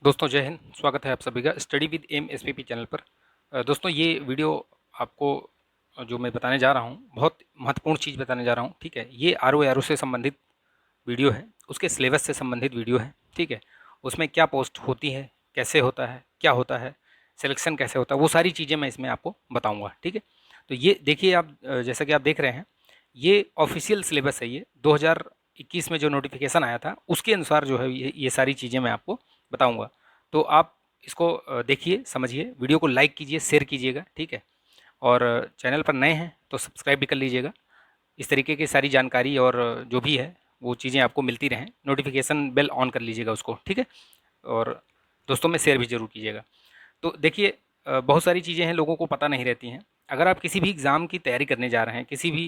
दोस्तों जय हिंद। स्वागत है आप सभी का study with M SPP channel पर। दोस्तों ये वीडियो आपको जो मैं बताने जा रहा हूँ बहुत महत्वपूर्ण चीज़ बताने जा रहा हूँ। ठीक है, ये आर ओ एरो से संबंधित वीडियो है, उसके सिलेबस से संबंधित वीडियो है। ठीक है, उसमें क्या पोस्ट होती है, कैसे होता है, क्या होता है, सिलेक्शन कैसे होता है, वो सारी चीज़ें मैं इसमें आपको बताऊँगा। ठीक है, तो ये देखिए आप, जैसा कि आप देख रहे हैं ये ऑफिशियल सिलेबस है। ये 2021 में जो नोटिफिकेशन आया था उसके अनुसार जो है ये सारी चीज़ें मैं आपको बताऊंगा। तो आप इसको देखिए, समझिए, वीडियो को लाइक कीजिए, शेयर कीजिएगा। ठीक है, और चैनल पर नए हैं तो सब्सक्राइब भी कर लीजिएगा। इस तरीके की सारी जानकारी और जो भी है वो चीज़ें आपको मिलती रहें। नोटिफिकेशन बेल ऑन कर लीजिएगा उसको। ठीक है, और दोस्तों में शेयर भी जरूर कीजिएगा। तो देखिए, बहुत सारी चीज़ें हैं लोगों को पता नहीं रहती हैं। अगर आप किसी भी एग्ज़ाम की तैयारी करने जा रहे हैं, किसी भी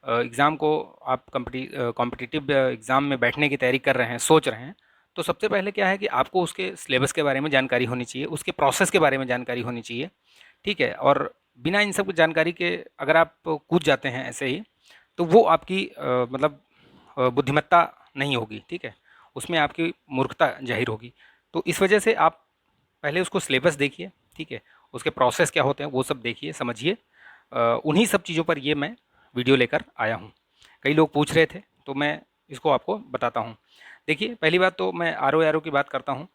एग्ज़ाम को आप कॉम्पिटिटिव एग्ज़ाम में बैठने की तैयारी कर रहे हैं, सोच रहे हैं, तो सबसे पहले क्या है कि आपको उसके सिलेबस के बारे में जानकारी होनी चाहिए, उसके प्रोसेस के बारे में जानकारी होनी चाहिए। ठीक है, और बिना इन सब जानकारी के अगर आप कूद जाते हैं ऐसे ही, तो वो आपकी मतलब बुद्धिमत्ता नहीं होगी। ठीक है, उसमें आपकी मूर्खता जाहिर होगी। तो इस वजह से आप पहले उसको सिलेबस देखिए। ठीक है, उसके प्रोसेस क्या होते हैं वो सब देखिए, समझिए। उन्हीं सब चीज़ों पर ये मैं वीडियो लेकर आया हूँ। कई लोग पूछ रहे थे तो मैं इसको आपको बताता हूँ। देखिए, पहली बात तो मैं आर ओ एरो की बात करता हूँ।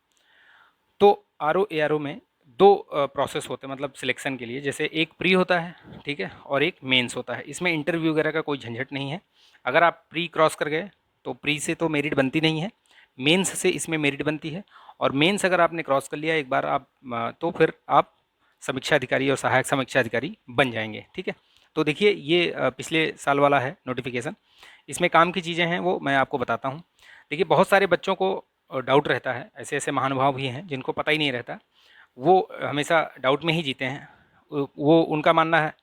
तो R O A R O में दो प्रोसेस होते हैं, मतलब सिलेक्शन के लिए। जैसे एक प्री होता है, ठीक है, और एक मेंस होता है। इसमें इंटरव्यू वगैरह का कोई झंझट नहीं है। अगर आप प्री क्रॉस कर गए तो प्री से तो मेरिट बनती नहीं है, मेंस से इसमें मेरिट बनती है। और मेंस अगर आपने क्रॉस कर लिया एक बार आप, तो फिर आप समीक्षा अधिकारी और सहायक समीक्षा अधिकारी बन जाएंगे। ठीक है, तो देखिए ये पिछले साल वाला है नोटिफिकेशन। इसमें काम की चीज़ें हैं वो मैं आपको बताता हूँ। देखिए, बहुत सारे बच्चों को डाउट रहता है, ऐसे ऐसे महानुभाव भी हैं जिनको पता ही नहीं रहता, वो हमेशा डाउट में ही जीते हैं। वो उनका मानना है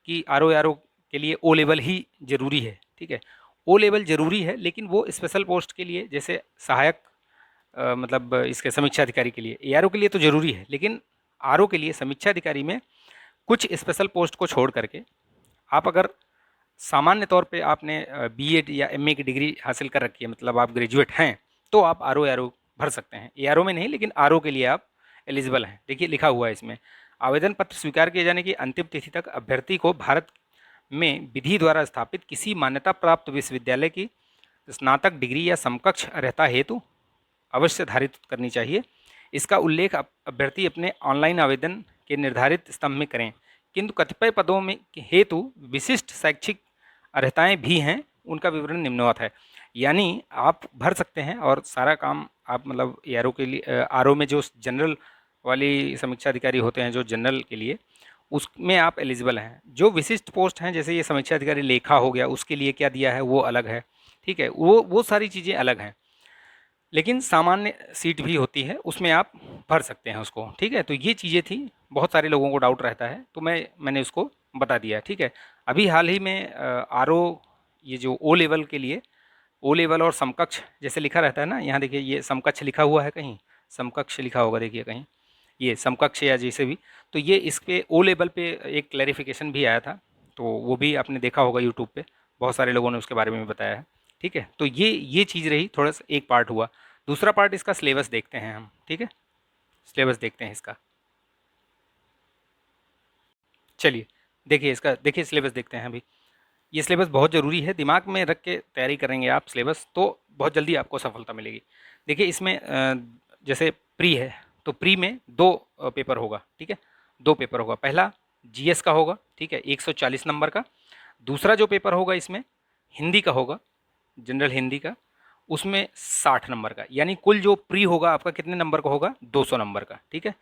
कि आर ओ के लिए ओ लेवल ही ज़रूरी है। ठीक है, ओ लेवल ज़रूरी है, लेकिन वो स्पेशल पोस्ट के लिए, जैसे सहायक मतलब इसके समीक्षा अधिकारी के लिए, ए आर ओ के लिए तो ज़रूरी है, लेकिन आर ओ के लिए समीक्षा अधिकारी में कुछ स्पेशल पोस्ट को छोड़ करके आप अगर सामान्य तौर पे आपने बीएड या एमए की डिग्री हासिल कर रखी है, मतलब आप ग्रेजुएट हैं, तो आप आर ओ भर सकते हैं। ए आर ओ में नहीं, लेकिन आर ओ के लिए आप एलिजिबल हैं। देखिए लिखा हुआ है इसमें, आवेदन पत्र स्वीकार किए जाने की अंतिम तिथि तक अभ्यर्थी को भारत में विधि द्वारा स्थापित किसी मान्यता प्राप्त विश्वविद्यालय की स्नातक डिग्री या समकक्ष अर्हता हेतु अवश्य धारित करनी चाहिए। इसका उल्लेख अभ्यर्थी अपने ऑनलाइन आवेदन के निर्धारित स्तंभ में करें। किंतु कतिपय पदों में हेतु विशिष्ट शैक्षिक अर्हताएं भी हैं, उनका विवरण निम्नवत है। यानी आप भर सकते हैं और सारा काम आप, मतलब ए आर ओ के लिए, आर ओ में जो जनरल वाली समीक्षा अधिकारी होते हैं जो जनरल के लिए, उसमें आप एलिजिबल हैं। जो विशिष्ट पोस्ट हैं, जैसे ये समीक्षा अधिकारी लेखा हो गया, उसके लिए क्या दिया है वो अलग है। ठीक है, वो सारी चीज़ें अलग हैं। लेकिन सामान्य सीट भी होती है, उसमें आप भर सकते हैं उसको। ठीक है, तो ये चीज़ें थी, बहुत सारे लोगों को डाउट रहता है, तो मैंने उसको बता दिया। ठीक है, अभी हाल ही में आर ओ, ये जो ओ लेवल के लिए, ओ लेवल और समकक्ष जैसे लिखा रहता है ना, यहाँ देखिए ये समकक्ष लिखा हुआ है, कहीं समकक्ष लिखा होगा, देखिए कहीं ये समकक्ष या जैसे भी। तो ये इस पे ओ लेवल पे एक क्लैरिफिकेशन भी आया था, तो वो भी आपने देखा होगा यूट्यूब पे, बहुत सारे लोगों ने उसके बारे में बताया है। ठीक है, तो ये चीज़ रही, थोड़ा सा एक पार्ट हुआ। दूसरा पार्ट इसका सिलेबस देखते हैं हम। ठीक है, सिलेबस देखते हैं इसका। चलिए, देखिए इसका, देखिए सिलेबस देखते हैं अभी। ये सिलेबस बहुत ज़रूरी है, दिमाग में रख के तैयारी करेंगे आप सिलेबस, तो बहुत जल्दी आपको सफलता मिलेगी। देखिए इसमें जैसे प्री है, तो प्री में दो पेपर होगा। ठीक है, दो पेपर होगा। पहला जीएस का होगा, ठीक है, 140 नंबर का। दूसरा जो पेपर होगा इसमें हिंदी का होगा, जनरल हिंदी का, उसमें 60 नंबर का। यानी कुल जो प्री होगा आपका कितने नंबर का होगा, 200 नंबर का। ठीक है,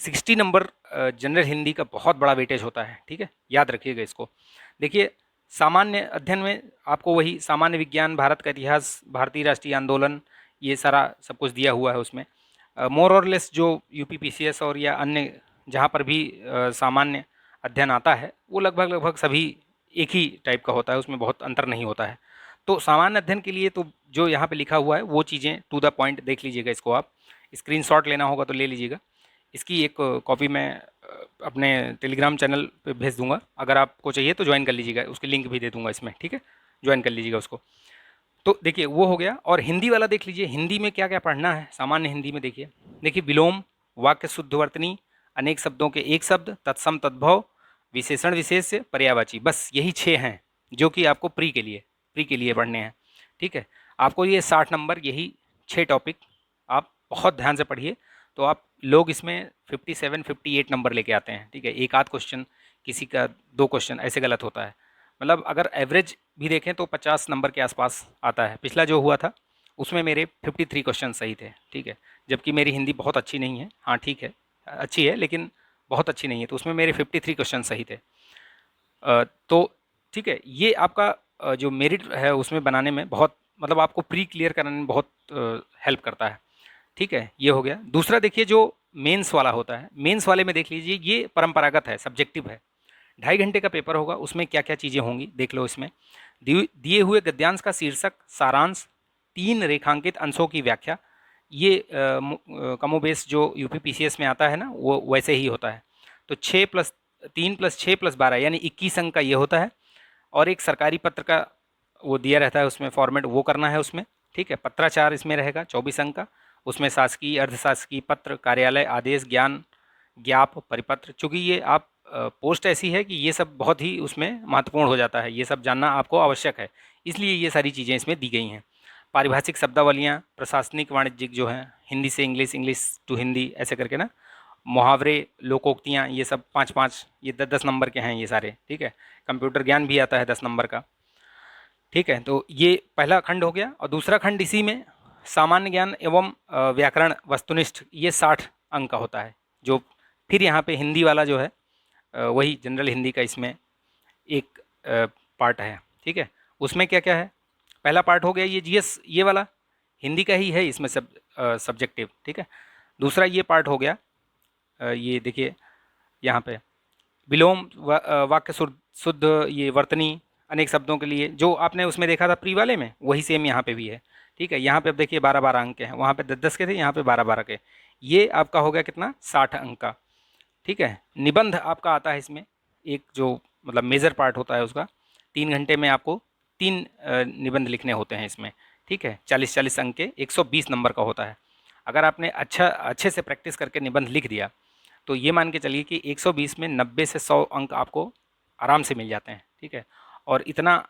60 नंबर जनरल हिंदी का बहुत बड़ा वेटेज होता है। ठीक है, याद रखिएगा इसको। देखिए, सामान्य अध्ययन में आपको वही सामान्य विज्ञान, भारत का इतिहास, भारतीय राष्ट्रीय आंदोलन, ये सारा सब कुछ दिया हुआ है उसमें। मोर और लेस जो यूपी पीसीएस और या अन्य जहाँ पर भी सामान्य अध्ययन आता है, वो लगभग लगभग सभी एक ही टाइप का होता है, उसमें बहुत अंतर नहीं होता है। तो सामान्य अध्ययन के लिए तो जो यहाँ पे लिखा हुआ है वो चीज़ें टू द पॉइंट देख लीजिएगा। इसको आप स्क्रीनशॉट लेना होगा तो ले लीजिएगा। इसकी एक कॉपी मैं अपने टेलीग्राम चैनल पे भेज दूंगा, अगर आपको चाहिए तो ज्वाइन कर लीजिएगा, उसकी लिंक भी दे दूंगा इसमें। ठीक है, ज्वाइन कर लीजिएगा उसको। तो देखिए वो हो गया। और हिंदी वाला देख लीजिए, हिंदी में क्या क्या पढ़ना है। सामान्य हिंदी में देखिए विलोम, वाक्य शुद्धवर्तनी, अनेक शब्दों के एक शब्द, तत्सम तद्भव, विशेषण विशेष्य, पर्यायवाची, बस यही 6 हैं जो कि आपको प्री के लिए पढ़ने हैं। ठीक है, आपको ये 60 नंबर, यही 6 टॉपिक आप बहुत ध्यान से पढ़िए, तो आप लोग इसमें 57 58 नंबर लेके आते हैं। ठीक है, एक आध क्वेश्चन, किसी का 2 क्वेश्चन ऐसे गलत होता है। मतलब अगर एवरेज भी देखें तो 50 नंबर के आसपास आता है। पिछला जो हुआ था उसमें मेरे 53 क्वेश्चन सही थे। ठीक है, जबकि मेरी हिंदी बहुत अच्छी नहीं है, हाँ ठीक है अच्छी है लेकिन बहुत अच्छी नहीं है, तो उसमें मेरे 53 क्वेश्चन सही थे। तो ठीक है, ये आपका जो मेरिट है उसमें बनाने में बहुत, मतलब आपको प्री क्लियर कराने में बहुत हेल्प करता है। ठीक है, ये हो गया। दूसरा देखिए जो मेंस वाला होता है, मेंस वाले में देख लीजिए ये परंपरागत है, सब्जेक्टिव है। 2.5 घंटे का पेपर होगा, उसमें क्या क्या चीज़ें होंगी देख लो। इसमें दिए हुए गद्यांश का शीर्षक, सारांश, 3 रेखांकित अंशों की व्याख्या, ये कमोबेश जो यूपी पीसीएस में आता है ना वो वैसे ही होता है। तो 6+3+6+12 यानी 21 अंक का ये होता है। और एक सरकारी पत्र का वो दिया रहता है उसमें फॉर्मेट, वो करना है उसमें। ठीक है, पत्राचार इसमें रहेगा 24 अंक का। उसमें शासकीय, अर्धशासकीय, पत्र, कार्यालय, आदेश, ज्ञान, ज्ञाप, परिपत्र, चूँकि ये आप पोस्ट ऐसी है कि ये सब बहुत ही उसमें महत्वपूर्ण हो जाता है, ये सब जानना आपको आवश्यक है, इसलिए ये सारी चीज़ें इसमें दी गई हैं। पारिभाषिक शब्दावलियाँ, प्रशासनिक, वाणिज्यिक जो हैं, हिंदी से इंग्लिश, इंग्लिश टू हिंदी, ऐसे करके ना, मुहावरे, लोकोक्तियाँ, ये सब 5-5, ये 10-10 नंबर के हैं ये सारे। ठीक है, कंप्यूटर ज्ञान भी आता है 10 नंबर का। ठीक है, तो ये पहला खंड हो गया। और दूसरा खंड इसी में सामान्य ज्ञान एवं व्याकरण वस्तुनिष्ठ, ये 60 अंक का होता है। जो फिर यहाँ पे हिंदी वाला जो है वही जनरल हिंदी का इसमें एक पार्ट है। ठीक है, उसमें क्या क्या है, पहला पार्ट हो गया ये जीएस, ये वाला हिंदी का ही है इसमें सब सब्जेक्टिव। ठीक है, दूसरा ये पार्ट हो गया, ये देखिए यहाँ पे विलोम, वाक्य शुद्ध, ये वर्तनी, अनेक शब्दों के लिए जो आपने उसमें देखा था प्री वाले में, वही सेम यहाँ पे भी है। ठीक है, यहाँ पे अब देखिए 12-12 अंक के हैं, वहाँ पे 10-10 के थे, यहाँ पे 12-12 के। ये आपका हो गया कितना, 60 अंक का। ठीक है, निबंध आपका आता है इसमें, एक जो मतलब मेजर पार्ट होता है उसका, 3 घंटे में आपको 3 निबंध लिखने होते हैं इसमें। ठीक है, 40-40 अंक के, 120 नंबर का होता है। अगर आपने अच्छे से प्रैक्टिस करके निबंध लिख दिया तो ये मान के चलिए कि 120 में 90 से 100 अंक आपको आराम से मिल जाते हैं। ठीक है, और इतना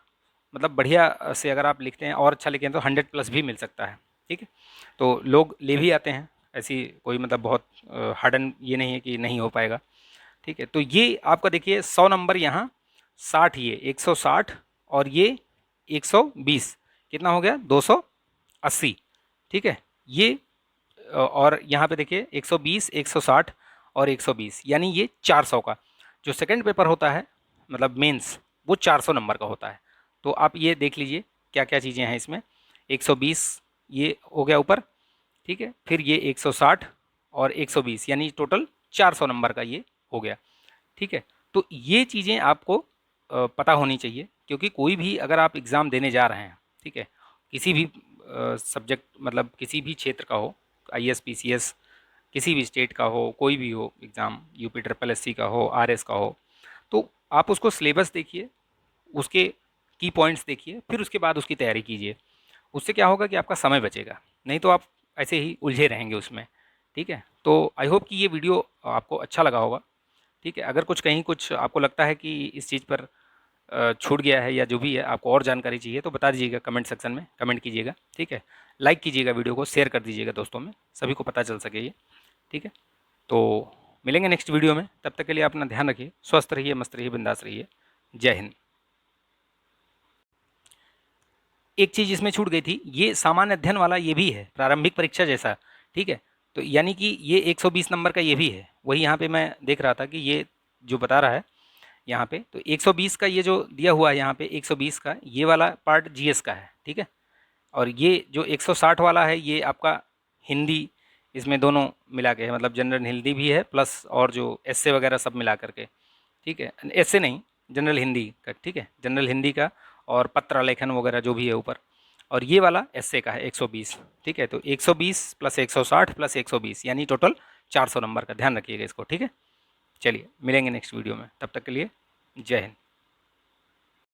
मतलब बढ़िया से अगर आप लिखते हैं और अच्छा लिखें तो 100+ भी मिल सकता है। ठीक है, तो लोग ले भी आते हैं, ऐसी कोई मतलब बहुत हार्डन ये नहीं है कि नहीं हो पाएगा। ठीक है, तो ये आपका देखिए 100 नंबर यहाँ, 60 ये 160 और ये 120, कितना हो गया 280। ठीक है, ये और यहाँ पे देखिए 120, 160 और 120, यानी ये 400 का। जो सेकंड पेपर होता है मतलब मेंस, वो 400 नंबर का होता है। तो आप ये देख लीजिए क्या क्या चीज़ें हैं इसमें। 120 ये हो गया ऊपर। ठीक है, फिर ये 160 और 120, यानी टोटल 400 नंबर का ये हो गया। ठीक है, तो ये चीज़ें आपको पता होनी चाहिए, क्योंकि कोई भी अगर आप एग्ज़ाम देने जा रहे हैं, ठीक है, किसी भी सब्जेक्ट मतलब किसी भी क्षेत्र का हो, आईएएस पीसीएस, किसी भी स्टेट का हो, कोई भी हो एग्ज़ाम, यूपी ट्रिपल एससी का हो, आरएस का हो, तो आप उसको सिलेबस देखिए, उसके की पॉइंट्स देखिए, फिर उसके बाद उसकी तैयारी कीजिए। उससे क्या होगा कि आपका समय बचेगा, नहीं तो आप ऐसे ही उलझे रहेंगे उसमें। ठीक है, तो आई होप कि ये वीडियो आपको अच्छा लगा होगा। ठीक है, अगर कुछ कहीं कुछ आपको लगता है कि इस चीज़ पर छूट गया है या जो भी है, आपको और जानकारी चाहिए तो बता दीजिएगा, कमेंट सेक्शन में कमेंट कीजिएगा। ठीक है, लाइक कीजिएगा वीडियो को, शेयर कर दीजिएगा दोस्तों में, सभी को पता चल सके ये। ठीक है, तो मिलेंगे नेक्स्ट वीडियो में, तब तक के लिए अपना ध्यान रखिए, स्वस्थ रहिए, मस्त रहिए, बिंदास रहिए। जय हिंद। एक चीज़ इसमें छूट गई थी, ये सामान्य अध्ययन वाला ये भी है, प्रारंभिक परीक्षा जैसा। ठीक है, तो यानी कि ये 120 नंबर का ये भी है, वही यहाँ पे मैं देख रहा था कि ये जो बता रहा है यहाँ पे, तो 120 का ये जो दिया हुआ है यहाँ पे 120 का, ये वाला पार्ट जीएस का है। ठीक है, और ये जो 160 वाला है ये आपका हिंदी, इसमें दोनों मिला के है, मतलब जनरल हिंदी भी है प्लस और जो एस्से वगैरह सब मिला करके। ठीक है, एस्से नहीं, जनरल हिंदी का। ठीक है, जनरल हिंदी का और पत्र लेखन वगैरह जो भी है ऊपर, और ये वाला एस्से का है 120। ठीक है, तो 120 + 160 + 120 यानी टोटल 400 नंबर का, ध्यान रखिएगा इसको। ठीक है, चलिए मिलेंगे नेक्स्ट वीडियो में, तब तक के लिए जय हिंद।